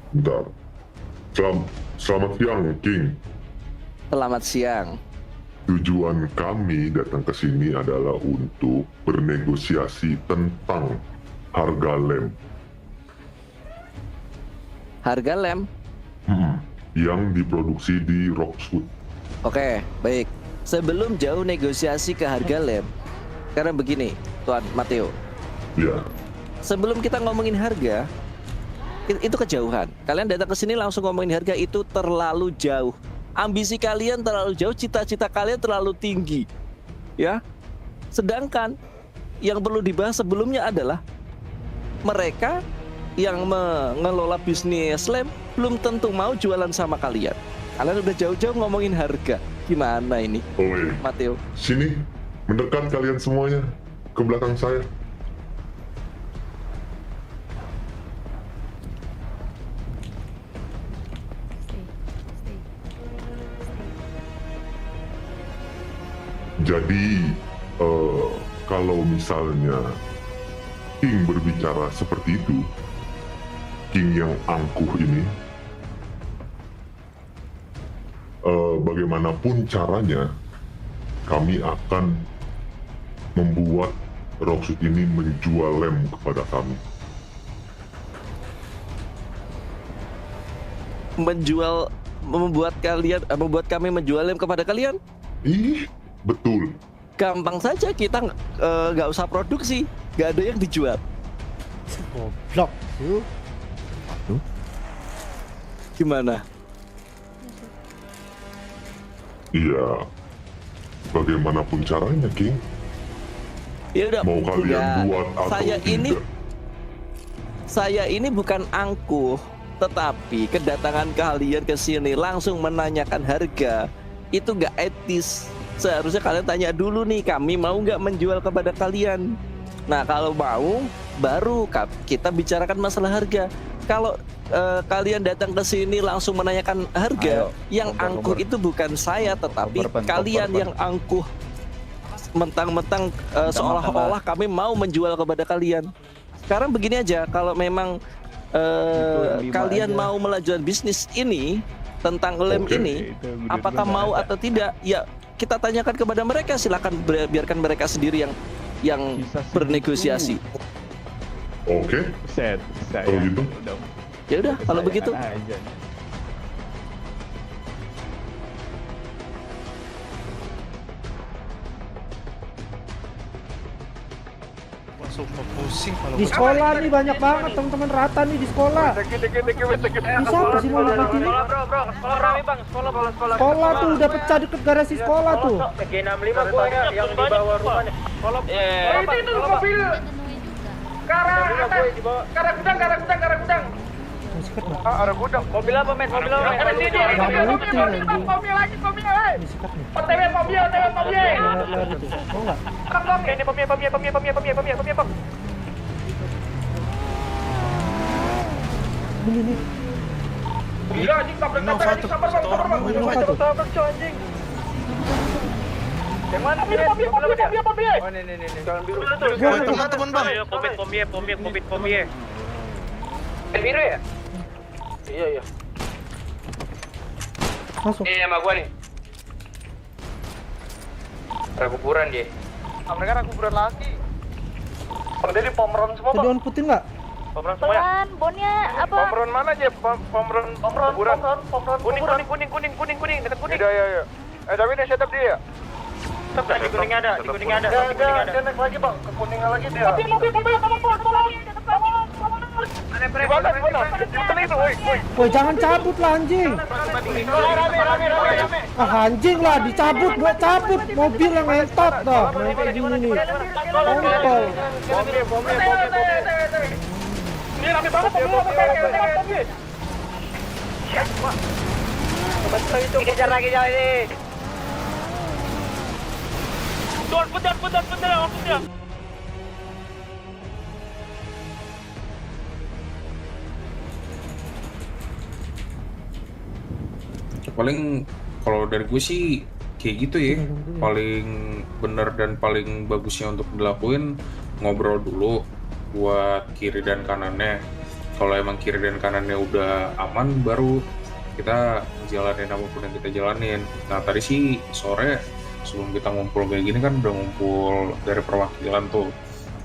Bentar. Selamat siang, King. Selamat siang. Tujuan kami datang ke sini adalah untuk bernegosiasi tentang harga lem Harga lem? yang diproduksi di Roxwood. Oke, baik. Sebelum jauh negosiasi ke harga lem, karena begini, Tuan Matteo. Ya, Sebelum kita ngomongin harga, itu kejauhan. Kalian datang ke sini langsung ngomongin harga itu terlalu jauh. Ambisi kalian terlalu jauh, cita-cita kalian terlalu tinggi. Ya. Sedangkan yang perlu dibahas sebelumnya adalah mereka yang mengelola bisnis lem belum tentu mau jualan sama kalian. Kalian udah jauh-jauh ngomongin harga. Gimana ini, Oi, Matteo? sini, mendekat kalian semuanya ke belakang saya. Jadi, kalau misalnya King berbicara seperti itu, King yang angkuh ini, bagaimanapun caranya, kami akan membuat Roxwood ini menjual lem kepada kami. Membuat kami menjual lem kepada kalian? Ih, betul. Gampang saja, kita nggak usah produksi, nggak ada yang dijual. Goblok tuh. Gimana? Iya, bagaimanapun caranya, King. Ya udah. Mau kalian Enggak. buat atau tidak. Saya ini bukan angkuh, tetapi kedatangan kalian ke sini langsung menanyakan harga itu nggak etis. Seharusnya kalian tanya dulu nih, kami mau nggak menjual kepada kalian. Nah kalau mau, baru kita bicarakan masalah harga. Kalau kalian datang ke sini langsung menanyakan harga, yang angkuh itu bukan saya, tetapi kalian yang angkuh. Mentang-mentang seolah-olah kami mau menjual kepada kalian. Sekarang begini aja, kalau memang kalian mau melanjutkan bisnis ini tentang lem ini, apakah mau atau tidak? Ya kita tanyakan kepada mereka. Silakan biarkan mereka sendiri yang bernegosiasi. Oke, Set, kalau gitu. Ya udah, kalau begitu. Sumpah pusing kalau Di sekolah nih banyak banget teman-teman rata nih di sekolah. Bisa apa sih mau makan ini? Sekolah rame bang, sekolah. Sekolah tuh udah pecah deket garasi sekolah tuh. G65 gua yang di bawah rumahnya. Itu mobil. Ke arah gudang. Sikat nggak? Arah gudang. Mobil apa men? Mobil apa men? Mobil lagi. Sikat nih. OTW mobil. Lewat itu. Mau nggak? Ini mobil bang. Ini. Gila anjing tabrak bang. Tabrak cuy anjing. Yang mana? Mobil. Oh ini. Jalan biru. teman-teman bang. Pomie. Biru ya? Iya. Masuk. Sama gua nih. Kuburan dia. Mereka kuburan lagi. Bang Dedi pomeron semua Tadi bang. on putin nggak? Pomeron semua ya? Pelan, bonnya apa? Pomeron mana aja? Pomeron kuburan. Kuning dekat kuning. Iya. Tapi ini setup dia ya? Di kuning ada. Dia naik lagi bang, ke kuning lagi dia. Mobil, di mana? Itu, woi. Woi jangan cabut lah anjing. Rame. Ah anjing lah dicabut, buat cabut mobil yang ngentot dah. Main kayak gini nih. Kontol. Pomie. Ini rame banget mobil. Kejar lagi jalan ini. Tuan, putar. Paling kalau dari gue sih kayak gitu ya. Paling bener dan paling bagusnya untuk dilakuin ngobrol dulu buat kiri dan kanannya. Kalau emang kiri dan kanannya udah aman, baru kita jalanin apapun yang kita jalanin. Nah tadi sih sore sebelum kita ngumpul kayak gini kan udah ngumpul dari perwakilan tuh.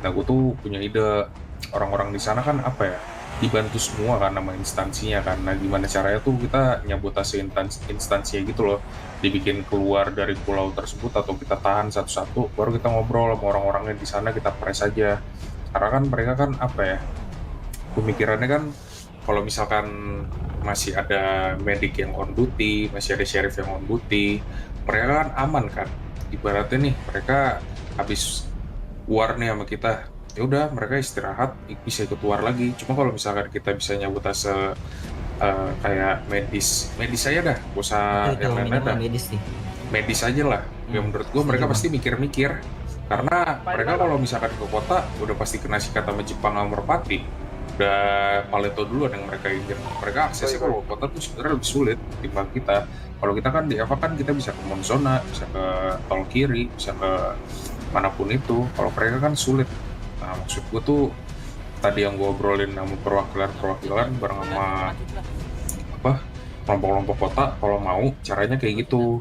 Nah gue tuh punya ide, orang-orang di sana kan apa ya, dibantu semua kan sama instansinya kan. Nah gimana caranya tuh kita nyabotase instansinya gitu loh, dibikin keluar dari pulau tersebut atau kita tahan satu-satu, baru kita ngobrol sama orang-orangnya di sana, kita press aja. Karena kan mereka kan apa ya, pemikirannya kan kalau misalkan masih ada medik yang on duty, masih ada sheriff yang on duty, mereka kan aman kan. Ibaratnya nih mereka habis war nih sama kita, ya udah mereka istirahat, bisa ikut war lagi. Cuma kalau misalkan kita bisa nyabotase kayak medis aja dah, gak usah yang lain-lain dah. Medis aja lah. Ya menurut gua mereka pasti mikir-mikir, karena mereka kalau misalkan ke kota udah pasti kena sikat sama Jepang sama Merpati. Udah Paleto duluan yang mereka injek. Mereka aksesnya kalau ke kota tuh sebenarnya lebih sulit dibanding kita. Kalau kita kan di Eva kan kita bisa ke Monzona, bisa ke tol kiri, bisa ke manapun itu. Kalau mereka kan sulit. Nah maksud gue tuh tadi yang gue obrolin sama perwakilan bareng sama apa kelompok-kelompok kota, kalau mau caranya kayak gitu.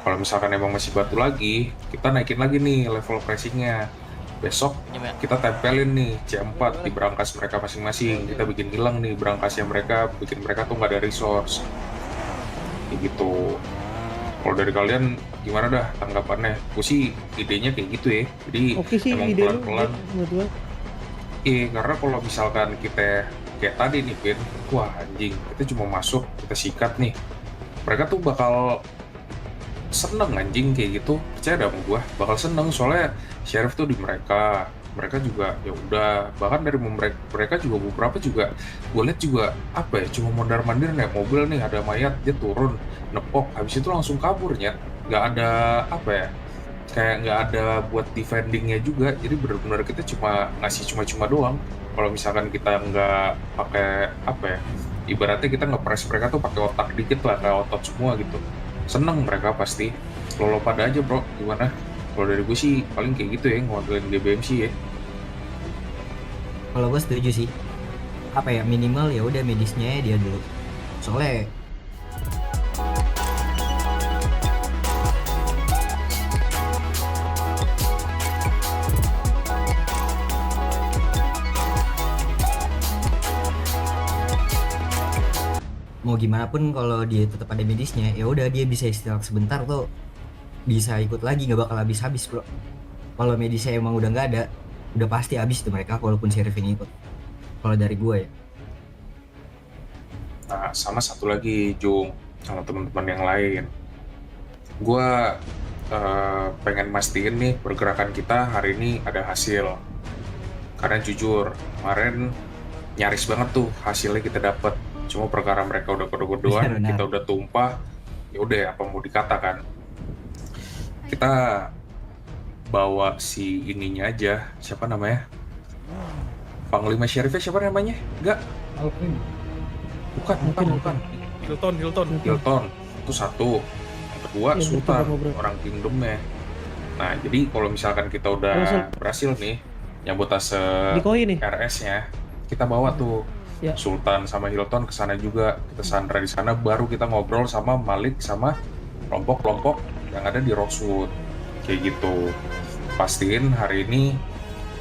Kalau misalkan emang masih batu lagi, kita naikin lagi nih level pressingnya. Besok kita tempelin nih C4 di berangkas mereka masing-masing. Kita bikin hilang nih berangkasnya mereka, bikin mereka tuh nggak ada resource. Kayak gitu. Kalau dari kalian gimana dah tanggapannya? Gue sih idenya kayak gitu ya. Jadi Oke sih emang ide lu, pelan-pelan. menurut gua. Karena kalau misalkan kita kayak tadi nih Pin, wah anjing, kita cuma masuk, kita sikat nih. Mereka tuh bakal seneng anjing kayak gitu, percaya dah sama gua, bakal seneng soalnya sheriff tuh di mereka juga ya udah, bahkan dari mereka juga beberapa juga gue lihat juga apa ya, cuma mondar-mandir naik mobil nih, ada mayat dia turun nepok, habis itu langsung kaburnya, nggak ada apa ya, kayak nggak ada buat defendingnya juga. Jadi benar-benar kita cuma ngasih cuma-cuma doang. Kalau misalkan kita nggak pakai apa ya, ibaratnya kita nge-press mereka tuh pakai otak dikit lah, kayak otot semua gitu, seneng mereka pasti. Lo pada aja bro, gimana? Kalau dari gue sih paling kayak gitu ya, ngewakilin GBMC ya. Kalau gue setuju sih. Apa ya, minimal ya udah medisnya dia dulu. Soalnya mau gimana pun kalau dia tetap ada medisnya, ya udah dia bisa istirahat sebentar tuh, bisa ikut lagi, nggak bakal habis-habis bro. Kalau medisnya emang udah nggak ada, udah pasti habis tuh mereka walaupun sheriff ini ikut. Kalau dari gue ya. Nah, sama satu lagi Jung, sama teman-teman yang lain, gue pengen mastiin nih pergerakan kita hari ini ada hasil. Karena jujur kemarin nyaris banget tuh hasilnya kita dapat. Cuma perkara mereka udah kode-kodean, kita udah tumpah, ya udah apa mau dikatakan. Kita bawa si ininya aja, siapa namanya? Panglima Sheriffnya siapa namanya? Enggak. Alvin. Bukan. Hilton. Itu satu. Yang kedua Yang Sultan, ketiga, bro. orang kingdomnya. Nah, jadi kalau misalkan kita udah berhasil nih nyabotase Dikoi nih. RS-nya, kita bawa tuh Ya. Sultan sama Hilton ke sana juga, kita sandra di sana, baru kita ngobrol sama Malik sama kelompok-kelompok yang ada di Rosewood kayak gitu. Pastiin hari ini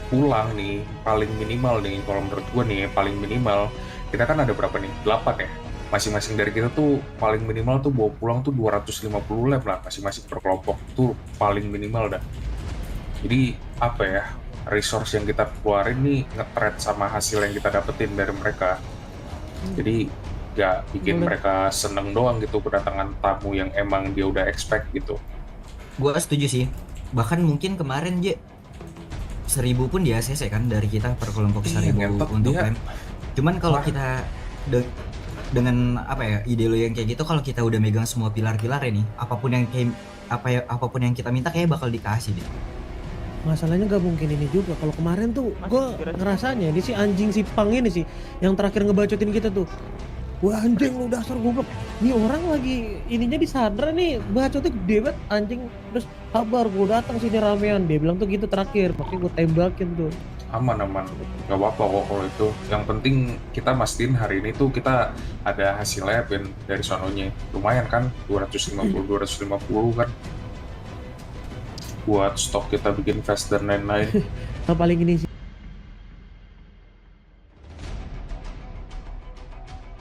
pulang nih paling minimal nih, kalau menurut gue nih paling minimal kita kan ada berapa nih, 8 ya, masing-masing dari kita tuh paling minimal tuh bawa pulang tuh 250 lab lah masing-masing per kelompok, tuh paling minimal dah. Jadi apa ya, resource yang kita keluarin nih nge-trade sama hasil yang kita dapetin dari mereka. Jadi gak bikin mereka seneng doang gitu kedatangan tamu yang emang dia udah expect gitu. Gue setuju sih. Bahkan mungkin kemarin 1000 pun di ACC kan dari kita per kelompok 1000 untuk dia. klaim. Cuman kalau kita dengan apa ya, ide lo yang kayak gitu, kalau kita udah megang semua pilar-pilar ini, apapun yang kita minta kayak bakal dikasih gitu. Masalahnya gak mungkin ini juga. Kalau kemarin tuh gue ngerasanya ini si anjing si Pang ini sih yang terakhir ngebacotin kita tuh. Wah anjing lu dasar goblok. Nih orang lagi ininya disadar nih, bacotnya gede banget anjing. Terus kabar gue datang sini ramean, dia bilang tuh gitu terakhir, makanya gue tembakin tuh. aman, nggak apa-apa kok kalau itu. Yang penting kita mastiin hari ini tuh kita ada hasilnya dari sononya. Lumayan kan, 250 kan buat stok kita bikin fast dan lain-lain. Yang paling ini sih.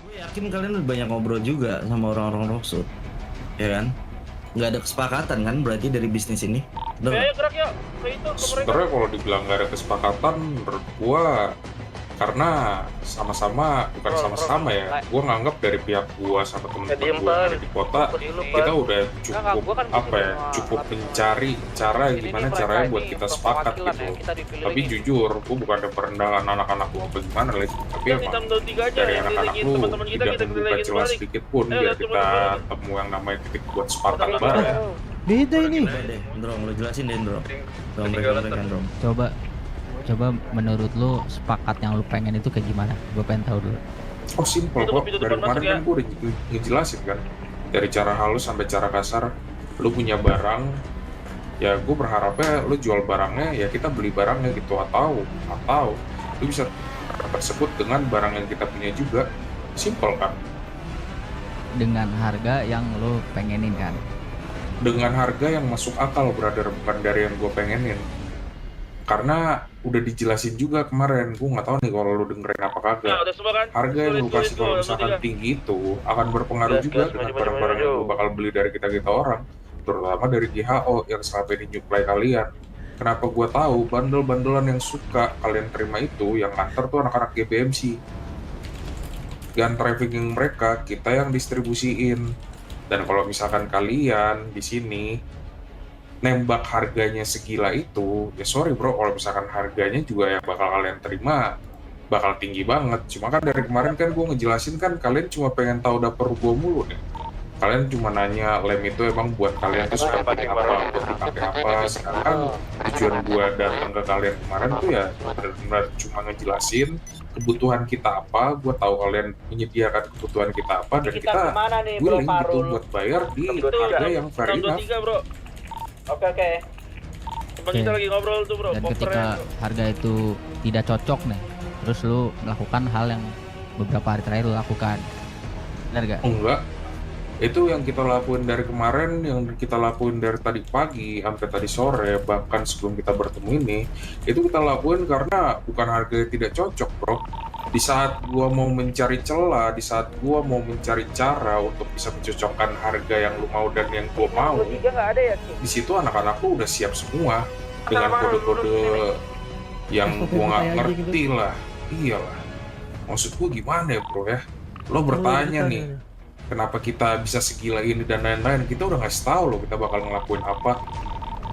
Gue yakin kalian udah banyak ngobrol juga sama orang-orang Rocksuit, ya kan? Nggak ada kesepakatan kan berarti dari bisnis ini? Bener nggak? Ayo gerak yuk, ke itu, ke mereka. Sebenarnya kalau dibilang nggak ada kesepakatan, menurut gua karena sama-sama, bukan sama-sama ya, gua nganggap dari pihak gua sama temen-temen gua yang ada di kota, kita udah cukup apa ya, cukup mencari cara gimana caranya buat kita sepakat gitu. Tapi jujur, gua bukan ada perendahan anak-anak gua apa gimana lagi, tapi emang dari anak-anak lu tidak membuka celah sedikit pun biar kita temu yang namanya titik buat sepakat bareng. Beda ini. Deh, Ndrong, lo jelasin deh, Ndrong. Ndrong. Coba menurut lu sepakat yang lu pengen itu kayak gimana? Gue pengen tahu dulu. Oh simple kok, dari kemarin kan gue udah ngejelasin kan, dari cara halus sampai cara kasar. Lu punya barang, ya gue berharapnya lu jual barangnya, ya kita beli barangnya gitu, atau lu bisa tersebut dengan barang yang kita punya juga. Simple kan? Dengan harga yang lu pengenin kan? Dengan harga yang masuk akal, brother, bukan dari yang gue pengenin. Karena udah dijelasin juga kemarin, gue nggak tahu nih kalau lu dengerin apa kagak. Harga yang lu kasih kalau misalkan tinggi itu akan berpengaruh juga dengan barang-barang yang lu bakal beli dari kita orang, terutama dari GHO yang selama ini nyuplai kalian. Kenapa gue tahu bandel-bandelan yang suka kalian terima itu yang nganter tuh anak-anak GBMC. Dan trafficking mereka kita yang distribusiin. Dan kalau misalkan kalian di sini nembak harganya segila itu, ya sorry bro, kalau misalkan harganya juga yang bakal kalian terima bakal tinggi banget. Cuma kan dari kemarin kan gue ngejelasin kan kalian cuma pengen tahu dapur gue mulu nih. Kalian cuma nanya lem itu emang buat kalian tuh seperti apa, buat dipakai apa. Sedangkan tujuan gue datang ke kalian kemarin tuh ya benar-benar cuma ngejelasin kebutuhan kita apa. Gue tahu kalian menyediakan kebutuhan kita apa dan kita willing gitu buat bayar di harga yang fair enough. Oke. Kita lagi ngobrol tuh bro. Dan ketika harga itu tidak cocok nih, terus lu melakukan hal yang beberapa hari terakhir lu lakukan, benar gak? Enggak. Itu yang kita lakuin dari kemarin, yang kita lakuin dari tadi pagi sampai tadi sore, bahkan sebelum kita bertemu ini, itu kita lakuin karena bukan harga yang tidak cocok, bro. Di saat gua mau mencari celah, di saat gua mau mencari cara untuk bisa mencocokkan harga yang lu mau dan yang gua mau, di situ anak-anak lu udah siap semua dengan kode-kode yang gua nggak ngerti lah. Iyalah, maksud gua gimana ya bro ya? Lo bertanya nih, kenapa kita bisa segila ini dan lain-lain? Kita udah ngasih tahu lo kita bakal ngelakuin apa.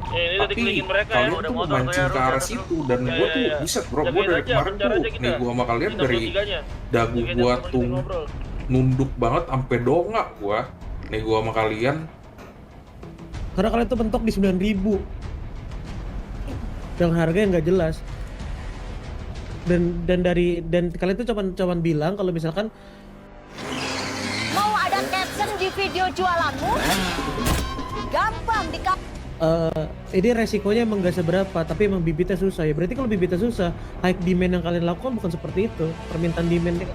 Tapi kalian tuh memancing ke arah situ dan gue tuh bisa bro, gue dari kemarin tuh nih gue sama kalian dari dagu gue tuh nunduk banget sampai dongak gue nih gue sama kalian Karena kalian tuh mentok di 9.000 dengan harga yang nggak jelas. Dan kalian tuh cuman bilang kalau misalkan mau ada caption di video jualanmu, gampang ini resikonya emang gak seberapa, tapi emang bibitnya susah ya. Berarti kalau bibitnya susah, high demand yang kalian lakukan bukan seperti itu. Permintaan demandnya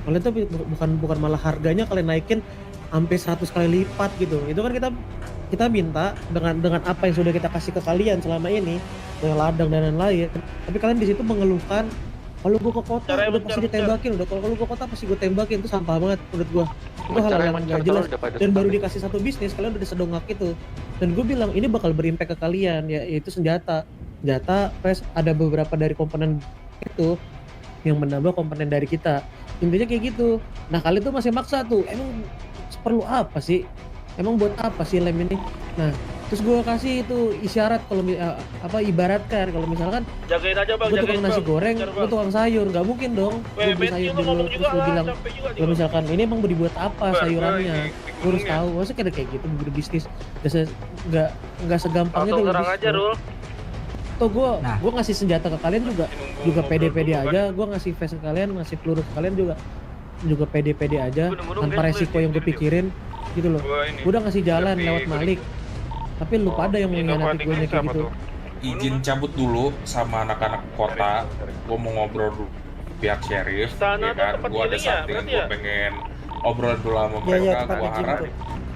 kalian tuh bukan malah harganya kalian naikin sampai 100 kali lipat gitu. Itu kan kita minta dengan apa yang sudah kita kasih ke kalian selama ini, dengan ladang dan lain-lain. Tapi kalian di situ mengeluhkan, kalau gue ke kota udah pasti ditembakin, udah kalau gue ke kota pasti gue tembakin. Itu sampah banget menurut gue. Itu hal yang nggak jelas dan baru dikasih satu bisnis kalian udah sedongak itu. Dan gue bilang ini bakal berimpact ke kalian, yaitu senjata plus ada beberapa dari komponen itu yang menambah komponen dari kita. Intinya kayak gitu. Nah kalian tuh masih maksa tuh, emang perlu apa sih? Emang buat apa sih lem ini? Nah terus gue kasih itu isyarat kalau ibaratkan kalau misalkan jagain aja bang, gue tukang nasi goreng, gue tukang sayur, nggak mungkin dong gue beli sayur dulu terus gue bilang kalau misalkan ini emang mau dibuat apa sayurannya, gue harus tahu. Maksudnya kayak gitu berbisnis nggak segampang itu loh. Tuh gue ngasih senjata ke kalian juga pede-pede aja, gue ngasih vest ke kalian, ngasih peluru ke kalian juga pede-pede aja tanpa resiko yang gue pikirin gitu loh. Gue udah ngasih jalan lewat Malik, tapi lu pada yang mengkhianati gue kayak gitu. izin cabut dulu sama anak-anak kota. Gue mau ngobrol dulu pihak sheriff, ya kan? Gue ada something gue pengen obrol dulu sama mereka. Gue harap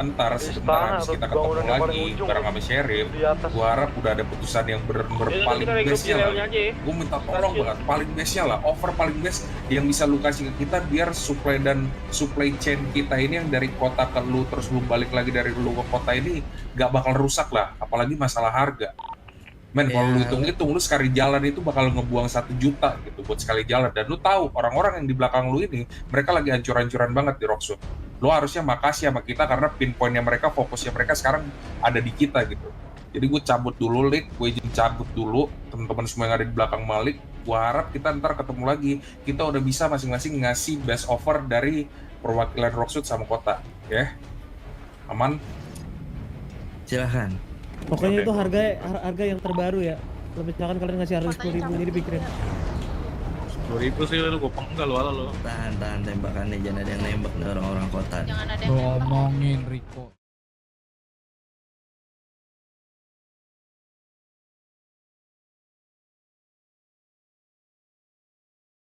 ntar sebentar habis kita ketemu lagi bareng sama sheriff, gue harap udah ada putusan yang paling best-nya lah. Gue minta tolong banget, paling best-nya lah, offer paling best yang bisa lu kasih ke kita biar supply chain kita ini yang dari kota ke lu terus lu balik lagi dari lu ke kota ini gak bakal rusak lah, apalagi masalah harga. Men, kalau lu hitung-hitung, lu sekali jalan itu bakal ngebuang 1 juta gitu buat sekali jalan. Dan lu tahu, orang-orang yang di belakang lu ini, mereka lagi hancur-hancuran banget di Rocksuit. Lu harusnya makasih sama kita karena pinpointnya mereka, fokusnya mereka sekarang ada di kita gitu. Jadi gue cabut dulu, Lik. Gue izin cabut dulu. Teman-teman semua yang ada di belakang Malik, gue harap kita ntar ketemu lagi. Kita udah bisa masing-masing ngasih best offer dari perwakilan Rocksuit sama kota. Ya? Aman? Silahkan. Pokoknya itu harga yang terbaru ya. Kalau misalkan kalian ngasih harga 10.000, jadi pikirin. 10.000 sih lu, gue penggal lu ala lu. Tahan tembakannya, jangan ada yang nembak nih orang-orang kota. Jangan ada yang Ngomongin Rico.